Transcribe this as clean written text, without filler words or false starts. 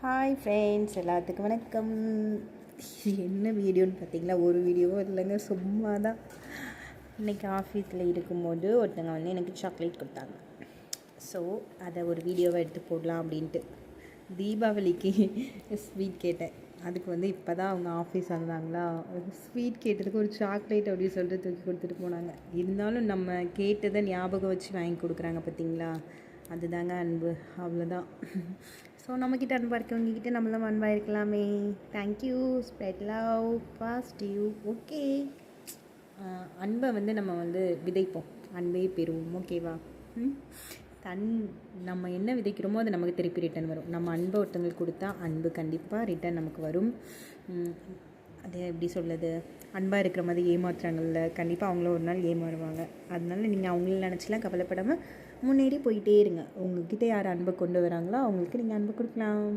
Hi friends, எல்லாத்துக்கும் வணக்கம். என்ன வீடியோன்னு பார்த்தீங்களா? ஒரு வீடியோவும் இல்லைங்க, சும்மா தான். இன்றைக்கி ஆஃபீஸில் இருக்கும்போது ஒருத்தங்க வந்து எனக்கு சாக்லேட் கொடுத்தாங்க. ஸோ அதை ஒரு வீடியோவை எடுத்து போடலாம் அப்படின்ட்டு தீபாவளிக்கு ஸ்வீட் கேட்டேன். அதுக்கு வந்து இப்போ தான் அவங்க ஆஃபீஸ் வந்தாங்களா, ஸ்வீட் கேட்டதுக்கு ஒரு சாக்லேட் அப்படின்னு சொல்லிட்டு தூக்கி கொடுத்துட்டு போனாங்க. இருந்தாலும் நம்ம கேட்டதை ஞாபகம் வச்சு வாங்கி கொடுக்குறாங்க பார்த்தீங்களா, அதுதாங்க அன்பு. அவ்வளோதான். ஸோ நம்மக்கிட்ட அன்பாக இருக்கவங்கக்கிட்ட நம்மளும் அன்பாக இருக்கலாமே. Thank you. Spread love, positive. Okay, அன்பை வந்து நம்ம வந்து விதைப்போம், அன்பே பெறுவோம். ஓகேவா? நம்ம என்ன விதைக்கிறோமோ அது நமக்கு திருப்பி ரிட்டன் வரும். நம்ம அன்பை ஒருத்தவங்களுக்கு கொடுத்தா அன்பு கண்டிப்பாக ரிட்டன் நமக்கு வரும். அது எப்படி சொல்லுது, அன்பாக இருக்கிற மாதிரி ஏமாத்துறாங்கல்ல, கண்டிப்பாக அவங்களும் ஒரு நாள் ஏமாறுவாங்க. அதனால நீங்கள் அவங்கள நினச்சிலாம் கவலைப்படாமல் முன்னேறி போயிட்டே இருங்க. உங்கள்கிட்ட யார் அன்பை கொண்டு வராங்களோ அவங்களுக்கு நீங்கள் அன்பை கொடுக்கலாம்.